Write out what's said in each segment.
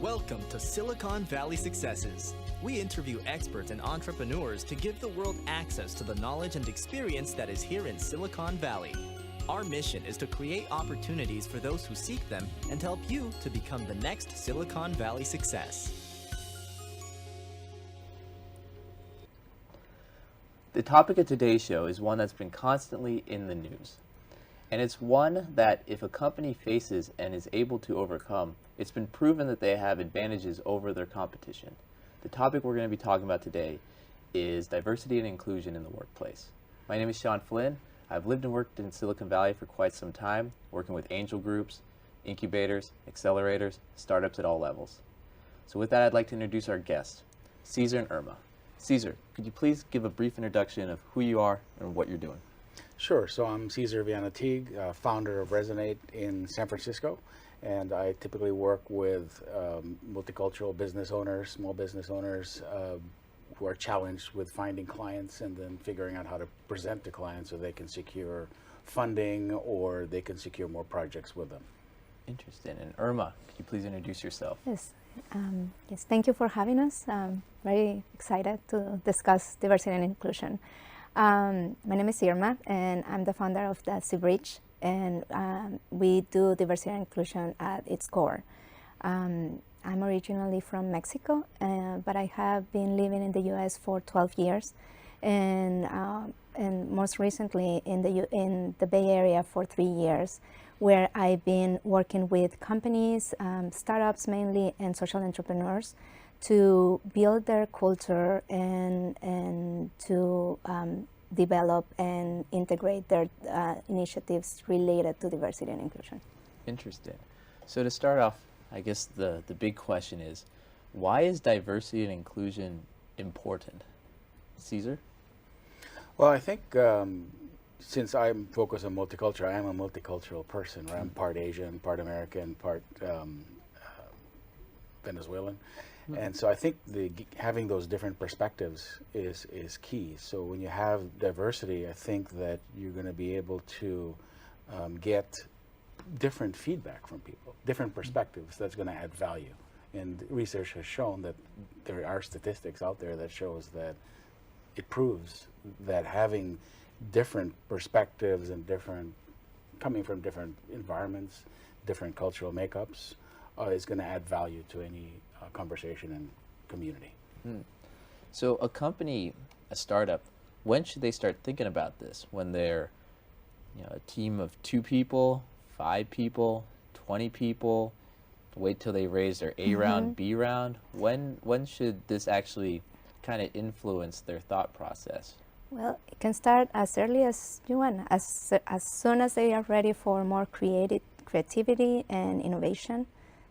Welcome to Silicon Valley Successes. We interview experts and entrepreneurs to give the world access to the knowledge and experience that is here in Silicon Valley. Our mission is to create opportunities for those who seek them and to help you to become the next Silicon Valley success. The topic of today's show is one that's been constantly in the news. And it's one that if a company faces and is able to overcome, it's been proven that they have advantages over their competition. The topic we're going to be talking about today is diversity and inclusion in the workplace. My name is Shawn Flynn. I've lived and worked in Silicon Valley for quite some time, working with angel groups, incubators, accelerators, startups at all levels. So with that, I'd like to introduce our guests, Cesar and Irma. Cesar, could you please give a brief introduction of who you are and what you're doing? Sure. So I'm Cesar Teague, founder of Resonate in San Francisco, and I typically work with multicultural business owners, small business owners who are challenged with finding clients and then figuring out how to present to clients so they can secure funding or they can secure more projects with them. Interesting. And Irma, could you please introduce yourself? Yes. Yes, thank you for having us. Very excited to discuss diversity and inclusion. My name is Irma, and I'm the founder of the Zocpf, and we do diversity and inclusion at its core. I'm originally from Mexico, but I have been living in the U.S. for 12 years, and most recently in the Bay Area for 3 years, where I've been working with companies, startups mainly, and social entrepreneurs to build their culture and to develop and integrate their initiatives related to diversity and inclusion. Interesting. So to start off, I guess the big question is, why is diversity and inclusion important? Cesar? Well, I think since I'm focused on multicultural, I am a multicultural person, right? I'm part Asian, part American, part Venezuelan. And so I think having those different perspectives is key. So when you have diversity, I think that you're going to be able to get different feedback from people, different perspectives that's going to add value. And research has shown that there are statistics out there that shows that it proves that having different perspectives and coming from different environments, different cultural makeups, is going to add value to any conversation and community. So a company, a startup, when should they start thinking about this? When they're a team of 2 people, 5 people, 20 people, wait till they raise their A round, B round? When should this actually kind of influence their thought process? Well, it can start as early as you want, as soon as they are ready for more creativity and innovation.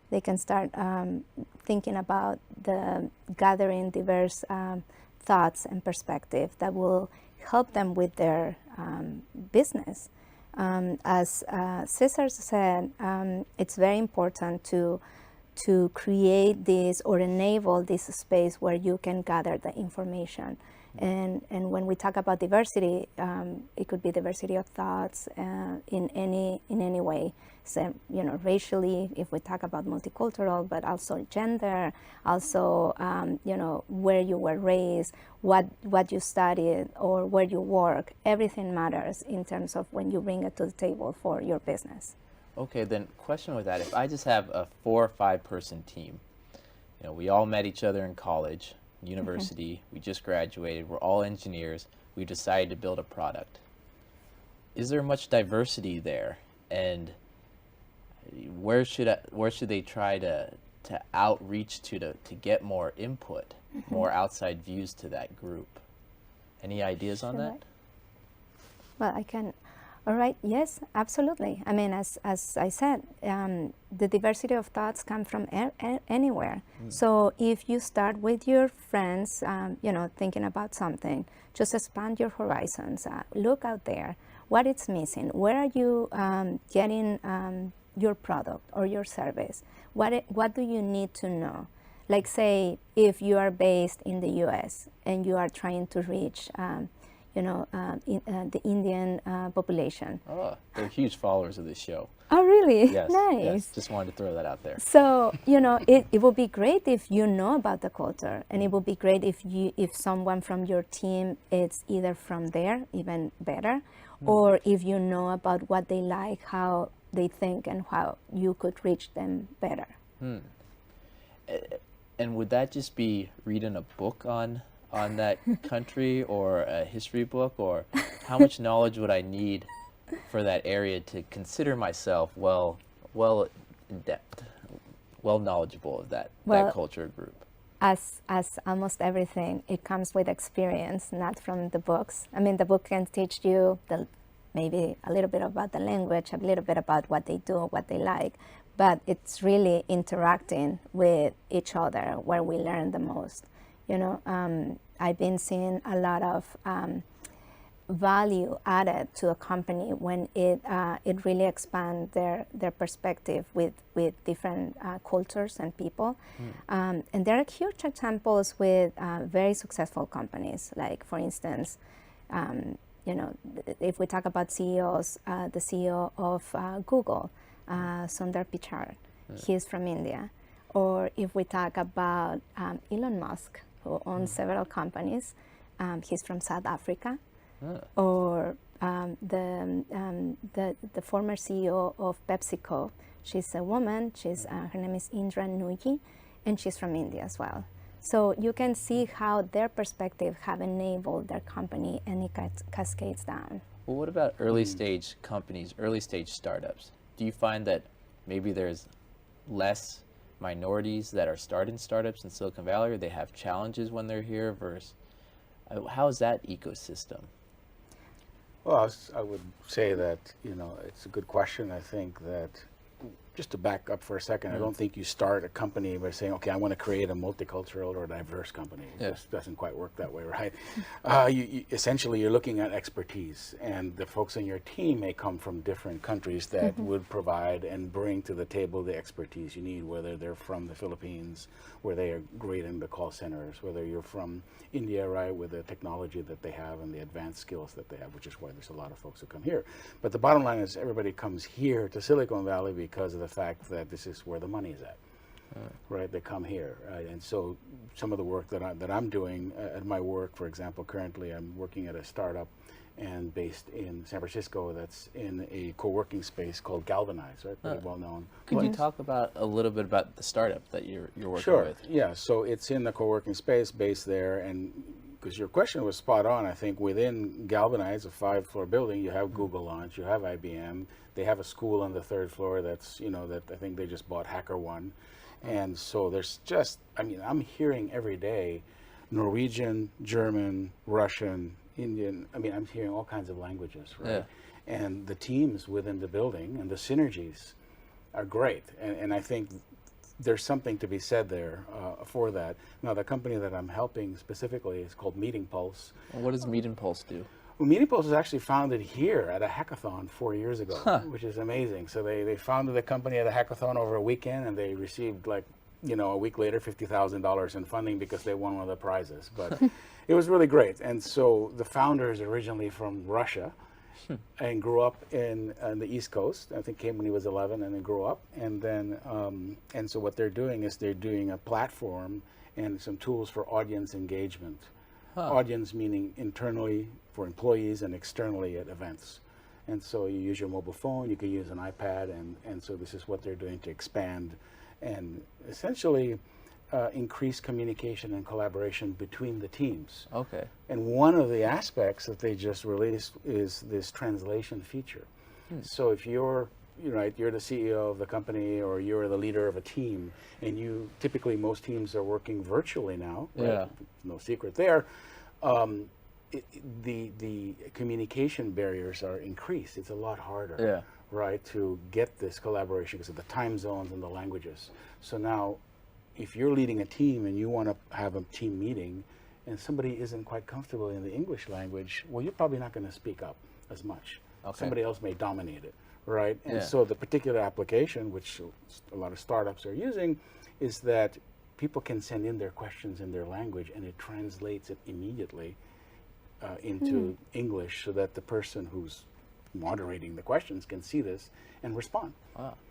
They can start thinking about gathering diverse thoughts and perspectives that will help them with their business. As Cesar said, it's very important to create this or enable this space where you can gather the information. And when we talk about diversity, it could be diversity of thoughts in any way. So, racially, if we talk about multicultural, but also gender, also, where you were raised, what you studied, or where you work. Everything matters in terms of when you bring it to the table for your business. Okay, then question with that, if I just have a 4 or 5 person team, we all met each other in college, university, we just graduated, we're all engineers, we decided to build a product. Is there much diversity there? And where should they try to outreach to get more input, more outside views to that group? Any ideas on that? Well, I can. All right. Yes, absolutely. I mean, as I said, the diversity of thoughts come from anywhere. So if you start with your friends, thinking about something, just expand your horizons. Look out there. What is missing? Where are you getting your product or your service? What do you need to know? Like, say, if you are based in the U.S. and you are trying to reach the Indian population. Oh, they're huge followers of this show. Oh, really? Yes, Nice. yes. Just wanted to throw that out there. So, it would be great if you know about the culture, and it would be great if someone from your team is either from there, even better, or if you know about what they like, how they think, and how you could reach them better. And would that just be reading a book on that country, or a history book, or how much knowledge would I need for that area to consider myself well in depth, well knowledgeable of that culture group? As almost everything, it comes with experience, not from the books. I mean, the book can teach you maybe a little bit about the language, a little bit about what they do, what they like, but it's really interacting with each other where we learn the most. I've been seeing a lot of value added to a company when it really expands their perspective with different cultures and people. And there are huge examples with very successful companies. Like, for instance, if we talk about CEOs, the CEO of Google, Sundar Pichai, he's from India. Or if we talk about Elon Musk, who owns several companies, he's from South Africa. Or the former CEO of PepsiCo, she's a woman. Her name is Indra Nooyi, and she's from India as well. So you can see how their perspective have enabled their company, and it cascades down. Well, what about early stage companies, early stage startups? Do you find that maybe there's less minorities that are starting startups in Silicon Valley, or they have challenges when they're here versus, how is that ecosystem? Well, I would say that, it's a good question. I think that, just to back up for a second, I don't think you start a company by saying, okay, I want to create a multicultural or diverse company. It just doesn't quite work that way, right? Essentially, you're looking at expertise, and the folks in your team may come from different countries that would provide and bring to the table the expertise you need, whether they're from the Philippines, where they are great in the call centers, whether you're from India, right, with the technology that they have and the advanced skills that they have, which is why there's a lot of folks who come here. But the bottom line is everybody comes here to Silicon Valley because of the fact that this is where the money is at, right? They come here, right? And so some of the work that I'm doing at my work, for example, currently I'm working at a startup and based in San Francisco that's in a co-working space called Galvanize, right? Pretty well known. Could you talk about a little bit about the startup that you're working Sure. with? Yeah, so it's in the co-working space based there, and because your question was spot on, I think within Galvanize, a 5-floor building, you have Google launch, you have IBM, they have a school on the 3rd floor that's, that I think they just bought HackerOne. And so there's just, I'm hearing every day Norwegian, German, Russian, Indian, I'm hearing all kinds of languages, right? Yeah. And the teams within the building and the synergies are great. And I think there's something to be said there for that. Now, the company that I'm helping specifically is called Meeting Pulse. And what does Meeting Pulse do? Well, Meeting Pulse was actually founded here at a hackathon 4 years ago, which is amazing. So they founded the company at a hackathon over a weekend, and they received a week later, $50,000 in funding because they won one of the prizes. But it was really great. And so the founder is originally from Russia and grew up in on the East Coast. I think came when he was 11 and then grew up. And then, and so what they're doing is they're doing a platform and some tools for audience engagement. Audience meaning internally for employees and externally at events. And so you use your mobile phone, you can use an iPad, and so this is what they're doing to expand and essentially increase communication and collaboration between the teams. Okay. And one of the aspects that they just released is this translation feature. So if you're you're the CEO of the company or you're the leader of a team, and typically most teams are working virtually now, right? Yeah. No secret there. The communication barriers are increased. It's a lot harder, right, to get this collaboration because of the time zones and the languages. So now, if you're leading a team and you want to have a team meeting and somebody isn't quite comfortable in the English language, well, you're probably not going to speak up as much. Okay. Somebody else may dominate it, right? And so the particular application, which a lot of startups are using, is that people can send in their questions in their language and it translates it immediately into English so that the person who's moderating the questions can see this and respond. Wow.